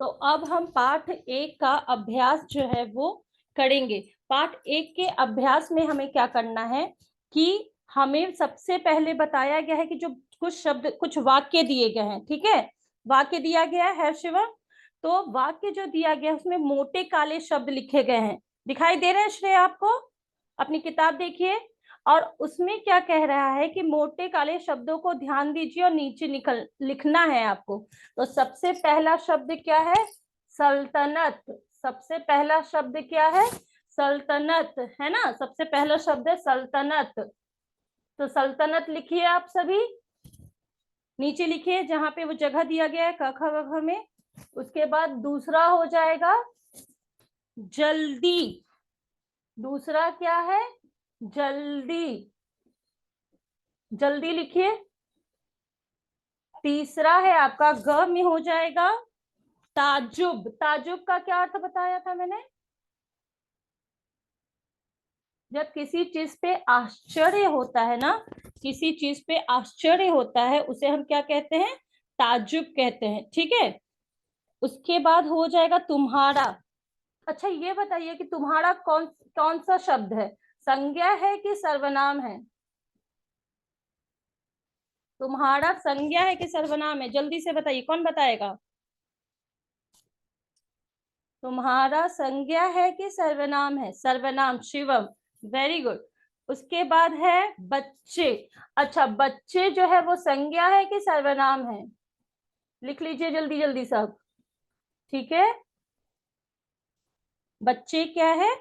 तो अब हम पाठ 1 का अभ्यास जो है वो करेंगे। पाठ 1 के अभ्यास में हमें क्या करना है कि हमें सबसे पहले बताया गया है कि जो कुछ शब्द, कुछ वाक्य दिए गए हैं, ठीक है, वाक्य दिया गया है शिवम। तो वाक्य जो दिया गया है उसमें मोटे काले शब्द लिखे गए हैं, दिखाई दे रहे हैं श्रेय आपको? अपनी किताब देखिए, और उसमें क्या कह रहा है कि मोटे काले शब्दों को ध्यान दीजिए और नीचे लिखना है आपको। तो सबसे पहला शब्द क्या है? सल्तनत। सबसे पहला शब्द क्या है? सल्तनत, है ना? सबसे पहला शब्द है सल्तनत। तो सल्तनत लिखिए आप सभी, नीचे लिखिए जहां पे वो जगह दिया गया है क ख ग घ में। उसके बाद दूसरा हो जाएगा जल्दी। दूसरा क्या है? जल्दी। जल्दी लिखिए। तीसरा है आपका ग में हो जाएगा ताजुब। ताजुब का क्या अर्थ बताया था मैंने? जब किसी चीज पे आश्चर्य होता है ना, किसी चीज पे आश्चर्य होता है, उसे हम क्या कहते हैं? ताजुब कहते हैं, ठीक है। उसके बाद हो जाएगा तुम्हारा। अच्छा ये बताइए कि तुम्हारा कौन कौन सा शब्द है? संज्ञा है कि सर्वनाम है? तुम्हारा संज्ञा है कि सर्वनाम है? जल्दी से बताइए, कौन बताएगा? तुम्हारा संज्ञा है कि सर्वनाम है? सर्वनाम, शिवम, वेरी गुड। उसके बाद है बच्चे। अच्छा, बच्चे जो है वो संज्ञा है कि सर्वनाम है? लिख लीजिए जल्दी जल्दी सब, ठीक है। बच्चे क्या है?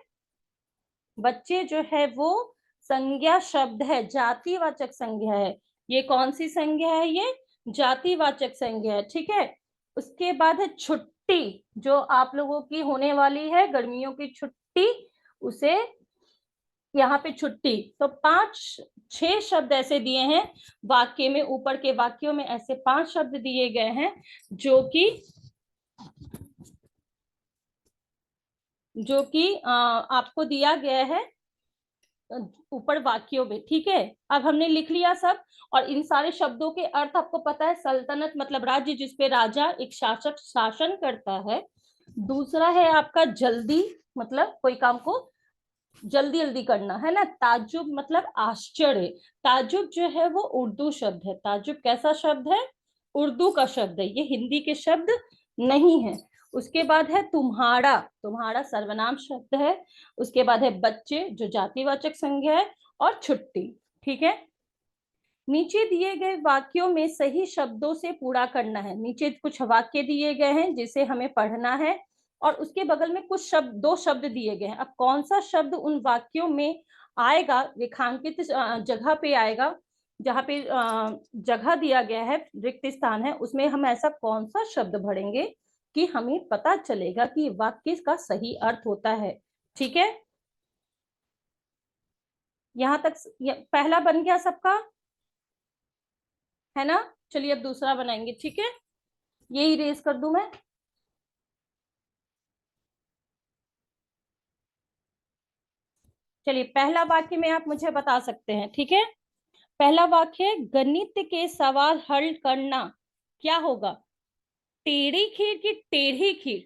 बच्चे जो है वो संज्ञा शब्द है, जातिवाचक संज्ञा है। ये कौन सी संज्ञा है? ये जातिवाचक संज्ञा है, ठीक है। उसके बाद है छुट्टी, जो आप लोगों की होने वाली है गर्मियों की छुट्टी, उसे यहाँ पे छुट्टी। तो 5-6 शब्द ऐसे दिए हैं वाक्य में, ऊपर के वाक्यों में ऐसे 5 शब्द दिए गए हैं जो कि आपको दिया गया है ऊपर वाक्यों में, ठीक है। अब हमने लिख लिया सब, और इन सारे शब्दों के अर्थ आपको पता है। सल्तनत मतलब राज्य जिसपे राजा, एक शासक शासन करता है। दूसरा है आपका जल्दी, मतलब कोई काम को जल्दी जल्दी करना, है ना। ताजुब मतलब आश्चर्य। ताजुब जो है वो उर्दू शब्द है। ताजुब कैसा शब्द है? उर्दू का शब्द है, ये हिंदी के शब्द नहीं है। उसके बाद है तुम्हारा। तुम्हारा सर्वनाम शब्द है। उसके बाद है बच्चे, जो जातिवाचक संज्ञा है, और छुट्टी, ठीक है। नीचे दिए गए वाक्यों में सही शब्दों से पूरा करना है। नीचे कुछ वाक्य दिए गए हैं जिसे हमें पढ़ना है, और उसके बगल में कुछ शब्द, 2 शब्द दिए गए हैं। अब कौन सा शब्द उन वाक्यों में आएगा, रेखांकित जगह पे आएगा, जहाँ पे जगह दिया गया है, रिक्त स्थान है, उसमें हम ऐसा कौन सा शब्द भरेंगे कि हमें पता चलेगा कि वाक्य का सही अर्थ होता है, ठीक है। यहाँ तक पहला बन गया सबका, है ना। चलिए अब दूसरा बनाएंगे, ठीक है। यही रेस कर दूं मैं। चलिए पहला वाक्य में आप मुझे बता सकते हैं, ठीक है। पहला वाक्य, गणित के सवाल हल करना। क्या होगा? टेढ़ी खीर की टेढ़ी खीर?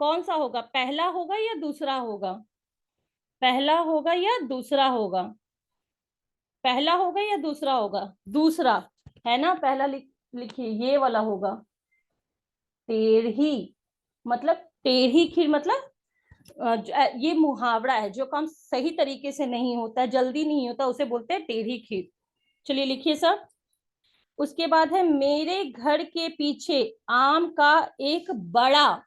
कौन सा होगा? पहला होगा या दूसरा होगा? पहला होगा या दूसरा होगा? पहला होगा या दूसरा होगा? दूसरा, है ना। पहला लिखिए, ये वाला होगा। टेढ़ी मतलब, टेढ़ी खीर मतलब ये मुहावरा है, जो काम सही तरीके से नहीं होता, जल्दी नहीं होता, उसे बोलते हैं टेढ़ी खीर। चलिए लिखिए सब। उसके बाद है मेरे घर के पीछे आम का एक बड़ा,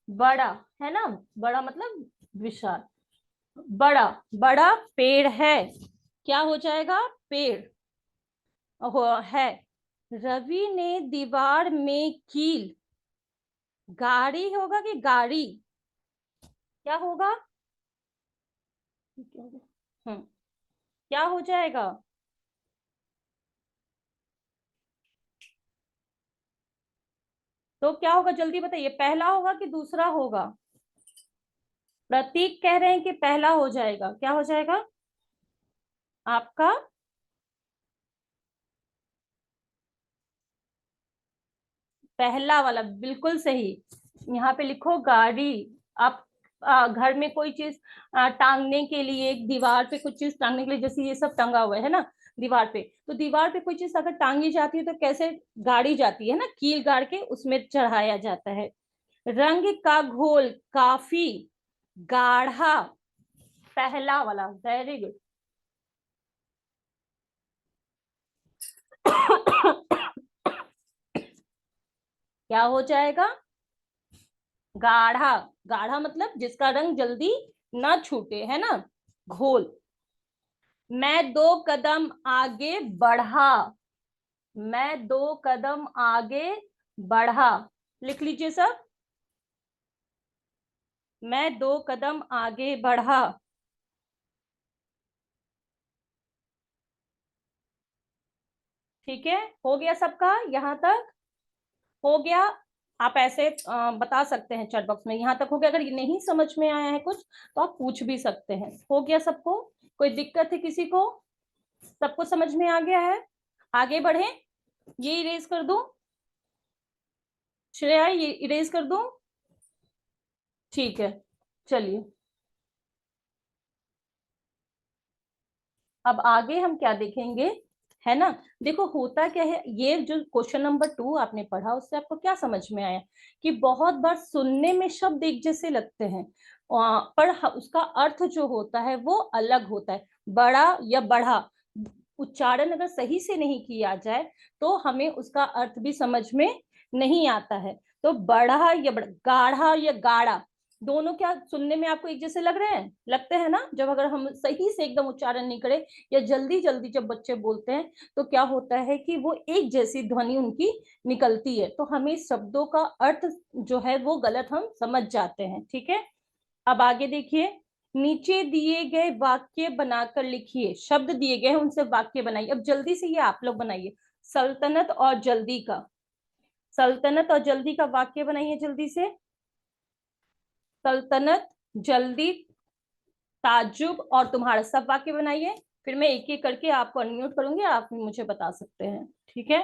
बड़ा, है ना, बड़ा मतलब विशाल, बड़ा बड़ा पेड़ है। क्या हो जाएगा? पेड़ है। रवि ने दीवार में कील। गाड़ी होगा कि गाड़ी? क्या होगा? हम्म, क्या हो जाएगा? तो क्या होगा जल्दी बताइए, पहला होगा कि दूसरा होगा? प्रतीक कह रहे हैं कि पहला हो जाएगा। क्या हो जाएगा आपका? पहला वाला बिल्कुल सही। यहाँ पे लिखो गाड़ी। आप घर में कोई चीज टांगने के लिए, दीवार पे कुछ चीज टांगने के लिए, जैसे ये सब टंगा हुआ है ना दीवार पे, तो दीवार पे कोई चीज अगर टांगी जाती है तो कैसे गाड़ी जाती है ना, कील गाड़ के उसमें चढ़ाया जाता है। रंग का घोल काफी गाढ़ा, पहला वाला, वेरी गुड। क्या हो जाएगा? गाढ़ा। गाढ़ा मतलब जिसका रंग जल्दी ना छूटे, है ना, घोल। मैं 2 कदम आगे बढ़ा, मैं 2 कदम आगे बढ़ा, लिख लीजिए सब। मैं 2 कदम आगे बढ़ा। ठीक है, हो गया सबका यहाँ तक? हो गया? आप ऐसे बता सकते हैं चैट बॉक्स में, यहाँ तक हो गया। अगर ये नहीं समझ में आया है कुछ तो आप पूछ भी सकते हैं। हो गया सबको? कोई दिक्कत है किसी को? सबको समझ में आ गया है? आगे बढ़े। ये इरेज कर दूं श्रेया, ये इरेज कर दूं? ठीक है, चलिए। अब आगे हम क्या देखेंगे, है ना। देखो होता क्या है, ये जो क्वेश्चन नंबर 2 आपने पढ़ा उससे आपको क्या समझ में आया कि बहुत बार सुनने में शब्द एक जैसे लगते हैं, पर उसका अर्थ जो होता है वो अलग होता है। बड़ा या बढ़ा, उच्चारण अगर सही से नहीं किया जाए तो हमें उसका अर्थ भी समझ में नहीं आता है। तो बढ़ा या गाढ़ा या गाढ़ा, दोनों क्या सुनने में आपको एक जैसे लग रहे हैं? लगते हैं ना। जब अगर हम सही से एकदम उच्चारण नहीं करें या जल्दी जल्दी जब बच्चे बोलते हैं तो क्या होता है कि वो एक जैसी ध्वनि उनकी निकलती है, तो हमें शब्दों का अर्थ जो है वो गलत हम समझ जाते हैं। ठीक है, अब आगे देखिए। नीचे दिए गए वाक्य बनाकर लिखिए, शब्द दिए गए हैं उनसे वाक्य बनाइए। अब जल्दी से ये आप लोग बनाइए। सल्तनत और जल्दी का, सल्तनत और जल्दी का वाक्य बनाइए जल्दी से। सल्तनत, जल्दी, ताज्जुब और तुम्हारा, सब वाक्य बनाइए। फिर मैं एक एक करके आपको अनम्यूट करूंगी, आप मुझे बता सकते हैं। ठीक है,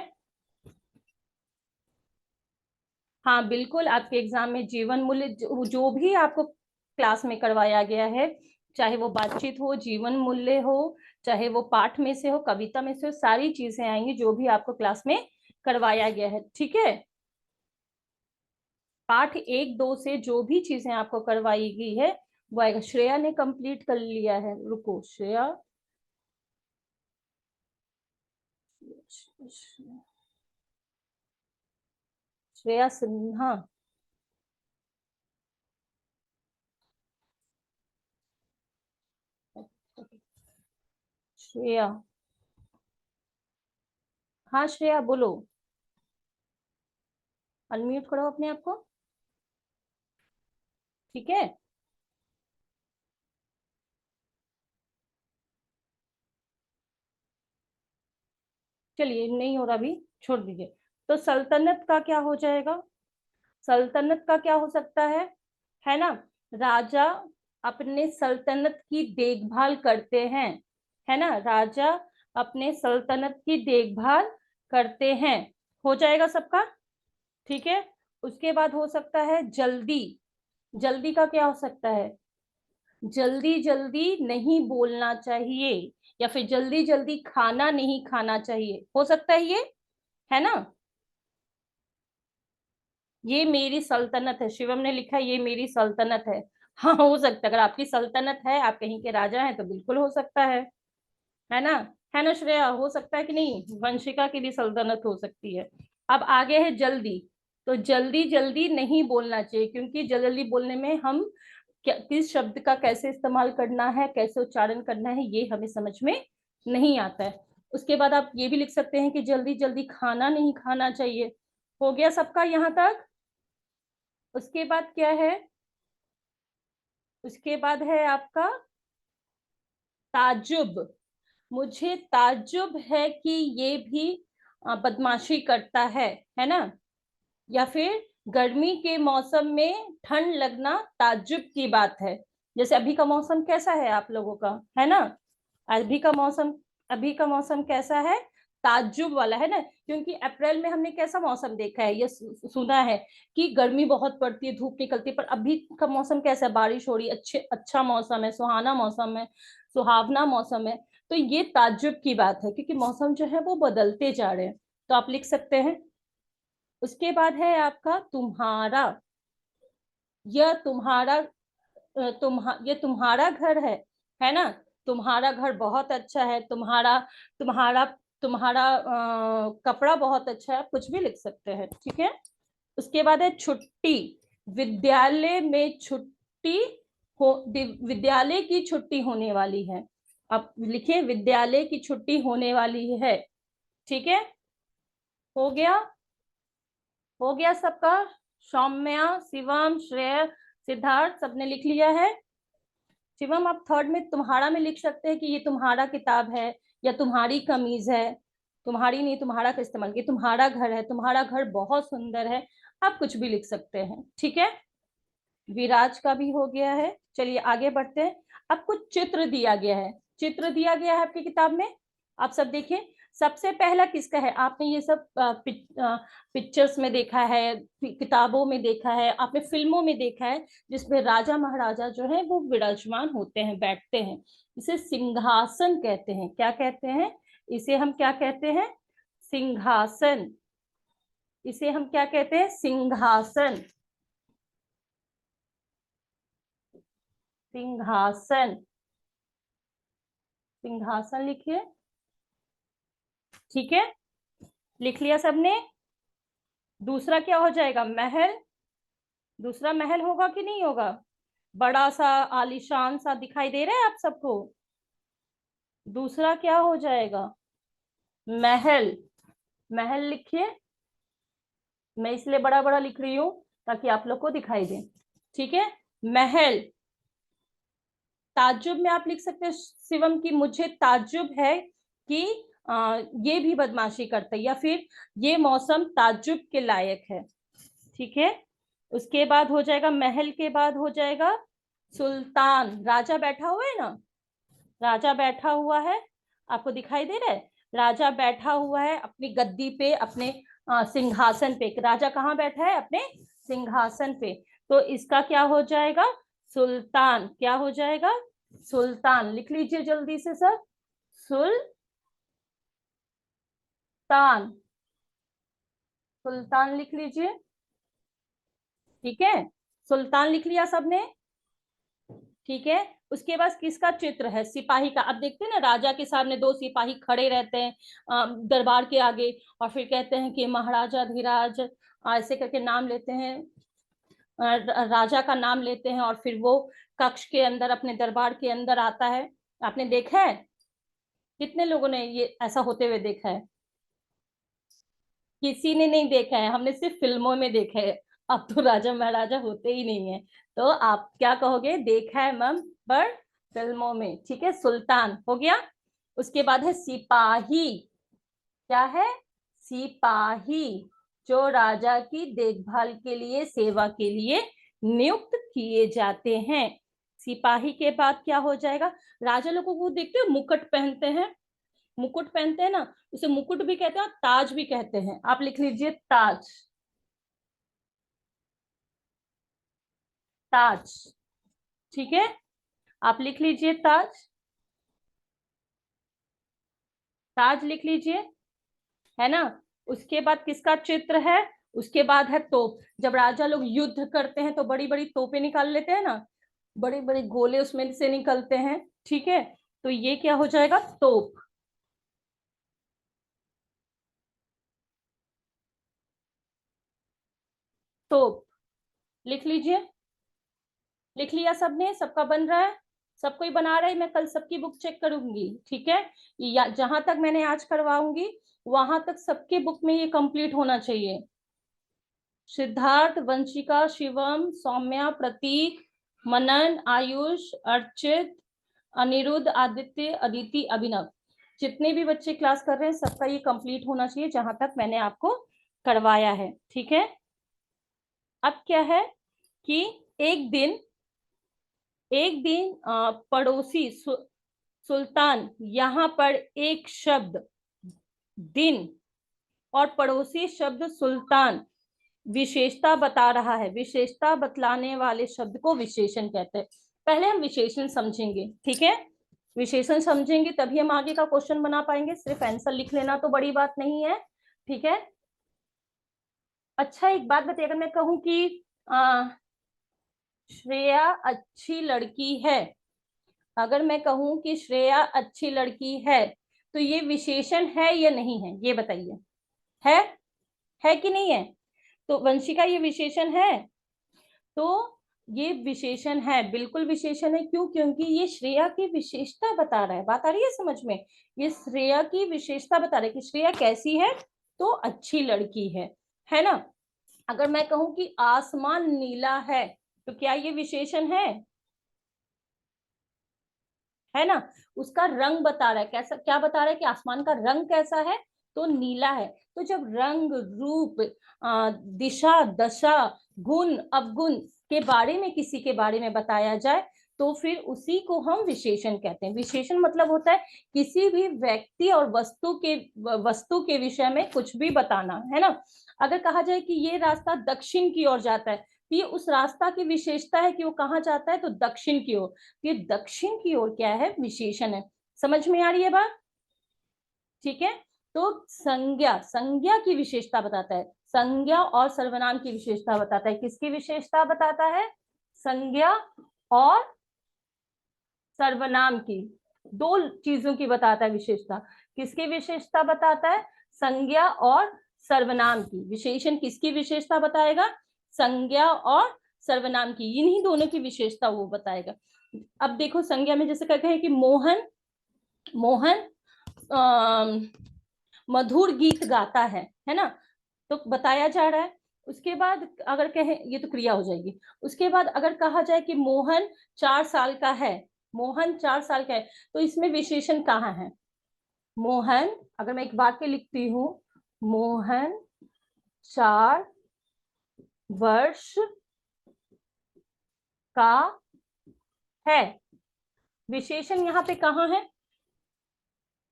हाँ बिल्कुल। आपके एग्जाम में जीवन मूल्य जो भी आपको क्लास में करवाया गया है, चाहे वो बातचीत हो, जीवन मूल्य हो, चाहे वो पाठ में से हो, कविता में से हो, सारी चीजें आएंगी जो भी आपको क्लास में करवाया गया है। ठीक है, पाठ 1, 2 से जो भी चीजें आपको करवाई गई है वो आएगा। श्रेया ने कंप्लीट कर लिया है, रुको श्रेया, श्रेया सिन्हा, श्रेया, हाँ श्रेया बोलो, अनम्यूट करो अपने आप को। ठीक है, चलिए नहीं हो रहा अभी, छोड़ दीजिए। तो सल्तनत का क्या हो जाएगा? सल्तनत का क्या हो सकता है ना, राजा अपने सल्तनत की देखभाल करते हैं, है ना, राजा अपने सल्तनत की देखभाल करते हैं। हो जाएगा सबका? ठीक है, उसके बाद हो सकता है जल्दी। जल्दी का क्या हो सकता है? जल्दी जल्दी नहीं बोलना चाहिए, या फिर जल्दी जल्दी खाना नहीं खाना चाहिए, हो सकता है ये, है ना। ये मेरी सल्तनत है, शिवम ने लिखा है ये मेरी सल्तनत है। हाँ हो सकता है, अगर आपकी सल्तनत है, आप कहीं के राजा हैं तो बिल्कुल हो सकता है ना। है ना श्रेया, हो सकता है कि नहीं? वंशिका की भी सल्तनत हो सकती है। अब आगे है जल्दी। तो जल्दी जल्दी नहीं बोलना चाहिए, क्योंकि जल्दी बोलने में हम किस शब्द का कैसे इस्तेमाल करना है, कैसे उच्चारण करना है, ये हमें समझ में नहीं आता है। उसके बाद आप ये भी लिख सकते हैं कि जल्दी जल्दी खाना नहीं खाना चाहिए। हो गया सबका यहाँ तक? उसके बाद क्या है? उसके बाद है आपका ताज्जुब। मुझे ताज्जुब है कि ये भी बदमाशी करता है ना। या फिर गर्मी के मौसम में ठंड लगना ताज्जुब की बात है। जैसे अभी का मौसम कैसा है आप लोगों का, है ना, अभी का मौसम, अभी का मौसम कैसा है? ताज्जुब वाला है ना, क्योंकि अप्रैल में हमने कैसा मौसम देखा है, ये सुना है कि गर्मी बहुत पड़ती है, धूप निकलती है, पर अभी का मौसम कैसा है, बारिश हो रही है, अच्छा मौसम है, सुहाना मौसम है, सुहावना मौसम है। तो ये ताज्जुब की बात है, क्योंकि मौसम जो है वो बदलते जा रहे हैं। तो आप लिख सकते हैं। उसके बाद है आपका तुम्हारा। यह तुम्हारा ये तुम्हारा घर है ना। तुम्हारा घर बहुत अच्छा है, तुम्हारा तुम्हारा तुम्हारा कपड़ा बहुत अच्छा है, आप कुछ भी लिख सकते हैं, ठीक है। उसके बाद है छुट्टी। विद्यालय में छुट्टी विद्यालय की छुट्टी होने वाली है। आप लिखिए विद्यालय की छुट्टी होने वाली है, ठीक है। हो गया, हो गया सबका। सौम्या, शिवम, श्रेय, सिद्धार्थ, सबने लिख लिया है। शिवम, आप थर्ड में तुम्हारा में लिख सकते हैं कि ये तुम्हारा किताब है या तुम्हारी कमीज है। तुम्हारी नहीं, तुम्हारा का इस्तेमाल किया। तुम्हारा घर है, तुम्हारा घर बहुत सुंदर है, आप कुछ भी लिख सकते हैं, ठीक है। विराज का भी हो गया है। चलिए आगे बढ़ते हैं। अब कुछ चित्र दिया गया है, चित्र दिया गया है आपकी किताब में। आप सब देखिए, सबसे पहला किसका है। आपने ये सब पिक्चर्स में देखा है, किताबों में देखा है, आपने फिल्मों में देखा है, जिसमें राजा महाराजा जो है वो विराजमान होते हैं, बैठते हैं। इसे सिंहासन कहते हैं। क्या कहते हैं इसे? हम क्या कहते हैं? सिंहासन। इसे हम क्या कहते हैं? सिंहासन। सिंहासन। सिंहासन लिखिए, ठीक है। लिख लिया सबने। दूसरा क्या हो जाएगा? महल। दूसरा महल होगा कि नहीं होगा? बड़ा सा आलीशान सा दिखाई दे रहा है आप सबको? दूसरा क्या हो जाएगा? महल। महल लिखिए। मैं इसलिए बड़ा बड़ा लिख रही हूं ताकि आप लोग को दिखाई दे, ठीक है। महल। ताज्जुब में आप लिख सकते हैं शिवम की मुझे ताज्जुब है कि ये भी बदमाशी करता है, या फिर ये मौसम ताज्जुब के लायक है, ठीक है। उसके बाद हो जाएगा, महल के बाद हो जाएगा सुल्तान। राजा बैठा हुआ है ना, राजा बैठा हुआ है, आपको दिखाई दे रहा है? राजा बैठा हुआ है अपनी गद्दी पे, अपने सिंहासन पे। राजा कहाँ बैठा है? अपने सिंहासन पे। तो इसका क्या हो जाएगा? सुल्तान। क्या हो जाएगा? सुल्तान। लिख लीजिए जल्दी से सर। सुल्तान। सुल्तान लिख लीजिए, ठीक है। सुल्तान लिख लिया सबने, ठीक है। उसके बाद किसका चित्र है? सिपाही का। अब देखते हैं ना, राजा के सामने दो सिपाही खड़े रहते हैं दरबार के आगे, और फिर कहते हैं कि महाराजा धीराज, ऐसे करके नाम लेते हैं, राजा का नाम लेते हैं, और फिर वो कक्ष के अंदर, अपने दरबार के अंदर आता है। आपने देखा है? कितने लोगों ने ये ऐसा होते हुए देखा है? किसी ने नहीं देखा है, हमने सिर्फ फिल्मों में देखा है। अब तो राजा महाराजा होते ही नहीं है। तो आप क्या कहोगे? देखा है मैम, पर फिल्मों में, ठीक है। सुल्तान हो गया। उसके बाद है सिपाही। क्या है? सिपाही, जो राजा की देखभाल के लिए, सेवा के लिए नियुक्त किए जाते हैं। सिपाही के बाद क्या हो जाएगा? राजा लोगों को देखते हो मुकुट पहनते हैं, मुकुट पहनते हैं ना, उसे मुकुट भी कहते हैं और ताज भी कहते हैं। आप लिख लीजिए ताज। ताज, ठीक है। आप लिख लीजिए ताज। ताज लिख लीजिए, है ना। उसके बाद किसका चित्र है? उसके बाद है तोप। जब राजा लोग युद्ध करते हैं तो बड़ी बड़ी तोपें निकाल लेते हैं ना, बड़े बड़े गोले उसमें से निकलते हैं, ठीक है। तो ये क्या हो जाएगा? तोप। तोप लिख लीजिए। लिख लिया सबने? सबका बन रहा है? सब कोई बना रहा है? मैं कल सबकी बुक चेक करूंगी, ठीक है। या जहां तक मैंने आज करवाऊंगी वहां तक सबके बुक में ये कंप्लीट होना चाहिए। सिद्धार्थ, वंशिका, शिवम, सौम्या, प्रतीक, मनन, आयुष, अर्चित, अनिरुद्ध, आदित्य, अदिति, अभिनव, जितने भी बच्चे क्लास कर रहे हैं सबका ये कंप्लीट होना चाहिए जहां तक मैंने आपको करवाया है, ठीक है। अब क्या है कि एक दिन, पड़ोसी सुल्तान यहाँ पर एक शब्द दिन और पड़ोसी शब्द सुल्तान विशेषता बता रहा है। विशेषता बतलाने वाले शब्द को विशेषण कहते हैं। पहले हम विशेषण समझेंगे, ठीक है। विशेषण समझेंगे तभी हम आगे का क्वेश्चन बना पाएंगे। सिर्फ आंसर लिख लेना तो बड़ी बात नहीं है, ठीक है। अच्छा, एक बात बताइए, अगर मैं कहूं कि श्रेया अच्छी लड़की है, अगर मैं कहूं कि श्रेया अच्छी लड़की है, तो ये विशेषण है या नहीं है, ये बताइए। है कि नहीं है? तो वंशिका, ये विशेषण है। तो ये विशेषण है, बिल्कुल विशेषण है। क्यों? क्योंकि ये श्रेया की विशेषता बता रहा है। बात आ रही है समझ में? ये श्रेया की विशेषता बता रहा है कि श्रेया कैसी है, तो अच्छी लड़की है ना। अगर मैं कहूं कि आसमान नीला है, तो क्या ये विशेषण है ना। उसका रंग बता रहा है, कैसा, क्या बता रहा है कि आसमान का रंग कैसा है, तो नीला है। तो जब रंग, रूप, दिशा, दशा, गुण, अवगुण के बारे में, किसी के बारे में बताया जाए, तो फिर उसी को हम विशेषण कहते हैं। विशेषण मतलब होता है किसी भी व्यक्ति और वस्तु के विषय में कुछ भी बताना, है ना। अगर कहा जाए कि ये रास्ता दक्षिण की ओर जाता है, तो ये उस रास्ता की विशेषता है कि वो कहाँ जाता है, तो दक्षिण की ओर। ये दक्षिण की ओर क्या है, विशेषण है। समझ में आ रही है बात? ठीक है। तो संज्ञा, संज्ञा की विशेषता बताता है। संज्ञा और सर्वनाम की विशेषता बताता है। किसकी विशेषता बताता है? संज्ञा और सर्वनाम की, दो चीजों की बताता है विशेषता। किसकी विशेषता बताता है? संज्ञा और सर्वनाम की। विशेषण किसकी विशेषता बताएगा? संज्ञा और सर्वनाम की, इन्हीं दोनों की विशेषता वो बताएगा। अब देखो, संज्ञा में जैसे कहते हैं कि मोहन, मोहन मधुर गीत गाता है ना, तो बताया जा रहा है। उसके बाद अगर कहें, ये तो क्रिया हो जाएगी। उसके बाद अगर कहा जाए कि मोहन 4 साल का है, मोहन 4 साल का है, तो इसमें विशेषण कहाँ है? मोहन, अगर मैं एक वाक्य लिखती हूँ, मोहन 4 वर्ष का है, विशेषण यहाँ पे कहाँ है?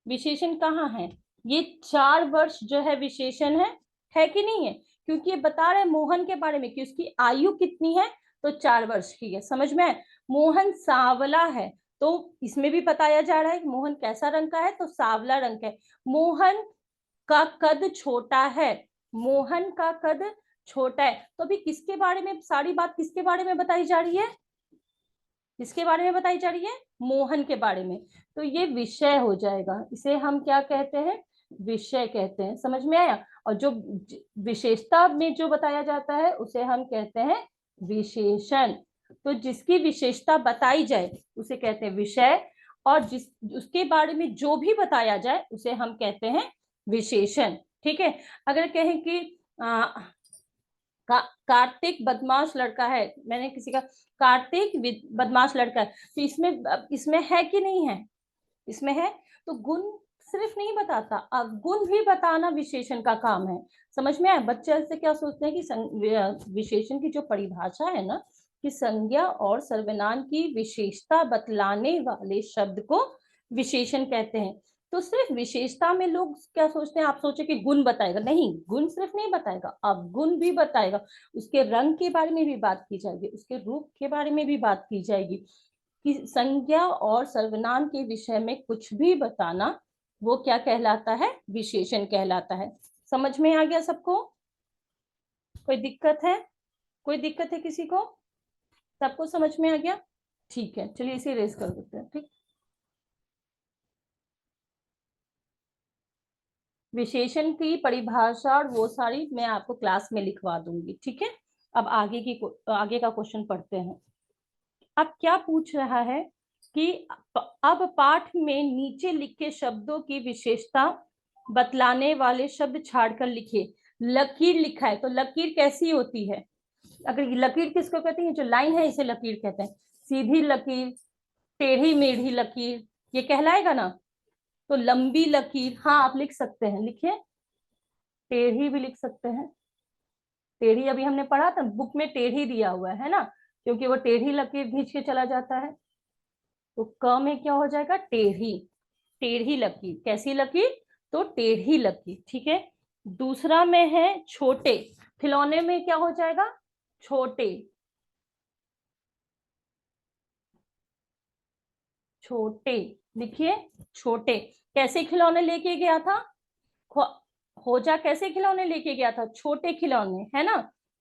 विशेषण कहाँ है? ये 4 वर्ष जो है विशेषण है कि नहीं है? क्योंकि ये बता रहे हैं मोहन के बारे में कि उसकी आयु कितनी है, तो 4 वर्ष की है। समझ में आए? मोहन सांवला है, तो इसमें भी बताया जा रहा है कि मोहन कैसा रंग का है, तो सांवला रंग का है। मोहन का कद छोटा है, मोहन का कद छोटा है। तो अभी किसके बारे में, सारी बात किसके बारे में बताई जा रही है? किसके बारे में बताई जा रही है? मोहन के बारे में। तो ये विषय हो जाएगा, इसे हम क्या कहते हैं? विषय कहते हैं। समझ में आया? और जो विशेषता में जो बताया जाता है उसे हम कहते हैं विशेषण। तो जिसकी विशेषता बताई जाए उसे कहते हैं विषय, और जिस उसके बारे में जो भी बताया जाए उसे हम कहते हैं विशेषण। ठीक है। अगर कहें कि कार्तिक बदमाश लड़का है, मैंने किसी का कार्तिक बदमाश लड़का है, तो इसमें इसमें है कि नहीं है? इसमें है। तो गुण सिर्फ नहीं बताता, अवगुण भी बताना विशेषण का काम है। समझ में आया? बच्चे ऐसे क्या सोचते हैं कि विशेषण की जो परिभाषा है ना, कि संज्ञा और सर्वनाम की विशेषता बतलाने वाले शब्द को विशेषण कहते हैं। तो सिर्फ विशेषता में लोग क्या सोचते हैं, आप सोचे कि गुण बताएगा, नहीं, गुण सिर्फ नहीं बताएगा, अवगुण भी बताएगा। उसके रंग के बारे में भी बात की जाएगी, उसके रूप के बारे में भी बात की जाएगी। कि संज्ञा और सर्वनाम के विषय में कुछ भी बताना, वो क्या कहलाता है? विशेषण कहलाता है। समझ में आ गया सबको? कोई दिक्कत है? कोई दिक्कत है किसी को? सबको समझ में आ गया? ठीक है, चलिए इसे रेस कर देते हैं। ठीक, विशेषण की परिभाषा और वो सारी मैं आपको क्लास में लिखवा दूंगी, ठीक है। अब आगे का क्वेश्चन पढ़ते हैं। अब क्या पूछ रहा है कि अब पाठ में नीचे लिखे शब्दों की विशेषता बतलाने वाले शब्द छाड़कर लिखिए। लकीर लिखा है, तो लकीर कैसी होती है? अगर लकीर किसको कहते हैं? जो लाइन है इसे लकीर कहते हैं। सीधी लकीर, टेढ़ी मेढ़ी लकीर, ये कहलाएगा ना। तो लंबी लकीर, हाँ आप लिख सकते हैं, लिखिए। टेढ़ी भी लिख सकते हैं। टेढ़ी अभी हमने पढ़ा था, बुक में टेढ़ी दिया हुआ है ना, क्योंकि वो टेढ़ी लकीर खींच के चला जाता है। तो क में क्या हो जाएगा? टेढ़ी, टेढ़ी लकीर। कैसी लकीर? तो टेढ़ी लकीर, ठीक है। दूसरा में है छोटे, खिलौने में क्या हो जाएगा, छोटे, छोटे, लिखिए छोटे। कैसे खिलौने लेके गया था, होजा कैसे खिलौने लेके गया था, छोटे खिलौने, है ना।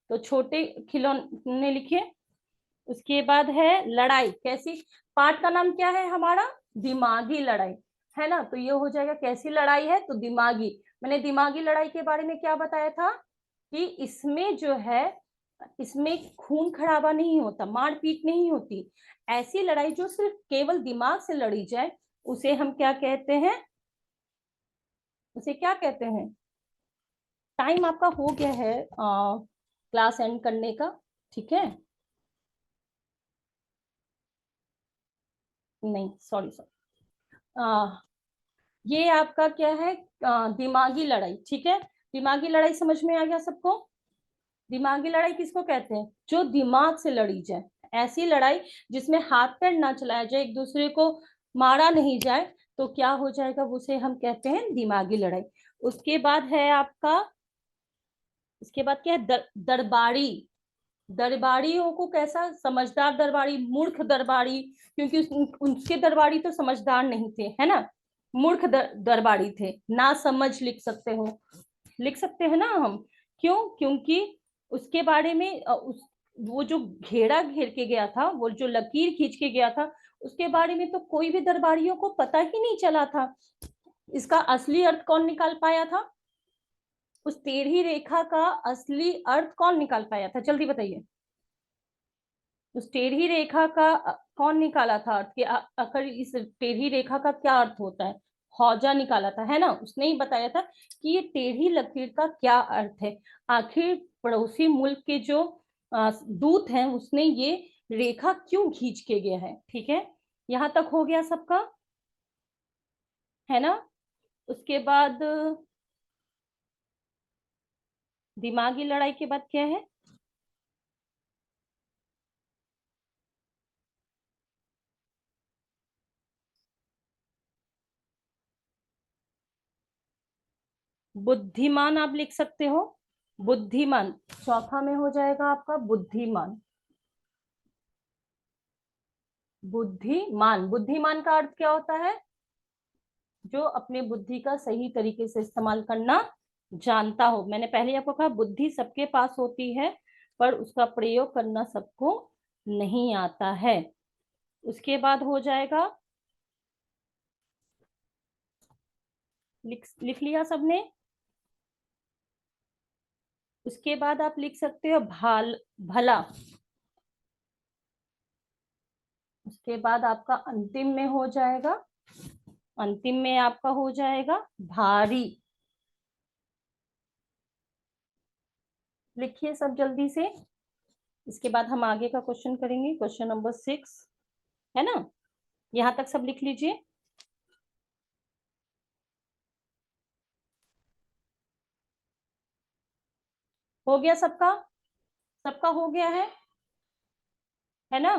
तो छोटे खिलौने लिखिए। उसके बाद है लड़ाई, कैसी, पाठ का नाम क्या है हमारा, दिमागी लड़ाई, है ना। तो ये हो जाएगा कैसी लड़ाई है, तो दिमागी। मैंने दिमागी लड़ाई के बारे में क्या बताया था कि इसमें जो है, इसमें खून खराबा नहीं होता, मारपीट नहीं होती। ऐसी लड़ाई जो सिर्फ केवल दिमाग से लड़ी जाए, उसे हम क्या कहते हैं, उसे क्या कहते हैं। टाइम आपका हो गया है क्लास एंड करने का, ठीक है। नहीं, सॉरी सॉरी, ये आपका क्या है, दिमागी लड़ाई, ठीक है। दिमागी लड़ाई समझ में आ गया सबको। दिमागी लड़ाई किसको कहते हैं, जो दिमाग से लड़ी जाए, ऐसी लड़ाई जिसमें हाथ पैर ना चलाया जाए, एक दूसरे को मारा नहीं जाए, तो क्या हो जाएगा, उसे हम कहते हैं दिमागी लड़ाई। उसके बाद है आपका, उसके बाद क्या है, दरबारी। दरबारियों को कैसा, समझदार दरबारी, मूर्ख दरबारी, क्योंकि उनके दरबारी तो समझदार नहीं थे, है ना। मूर्ख दरबारी थे, ना समझ लिख सकते हो, लिख सकते हैं ना हम। क्यों, क्योंकि उसके बारे में वो जो घेरा घेर के गया था, वो जो लकीर खींच के गया था, उसके बारे में तो कोई भी दरबारियों को पता ही नहीं चला था। इसका असली अर्थ कौन निकाल पाया था, उस टेढ़ी रेखा का असली अर्थ कौन निकाल पाया था, जल्दी बताइए। उस टेढ़ी रेखा का कौन निकाला था अर्थ, कि आखिर इस टेढ़ी रेखा का क्या अर्थ होता है। हौजा निकाला था, है ना, उसने ही बताया था कि ये टेढ़ी लकीर का क्या अर्थ है। आखिर पड़ोसी मुल्क के जो दूत हैं, उसने ये रेखा क्यों खींच के गया है, ठीक है। यहाँ तक हो गया सबका, है ना। उसके बाद दिमागी लड़ाई के बाद क्या है, बुद्धिमान आप लिख सकते हो, बुद्धिमान। चौथा में हो जाएगा आपका बुद्धिमान, बुद्धिमान। बुद्धिमान का अर्थ क्या होता है, जो अपने बुद्धि का सही तरीके से इस्तेमाल करना जानता हो। मैंने पहले आपको कहा बुद्धि सबके पास होती है, पर उसका प्रयोग करना सबको नहीं आता है। उसके बाद हो जाएगा, लिख लिया सबने। उसके बाद आप लिख सकते हो भला। उसके बाद आपका अंतिम में हो जाएगा, अंतिम में आपका हो जाएगा भारी। लिखिए सब जल्दी से। इसके बाद हम आगे का क्वेश्चन करेंगे, क्वेश्चन नंबर 6, है ना। यहाँ तक सब लिख लीजिए। हो गया सबका, सबका हो गया है ना।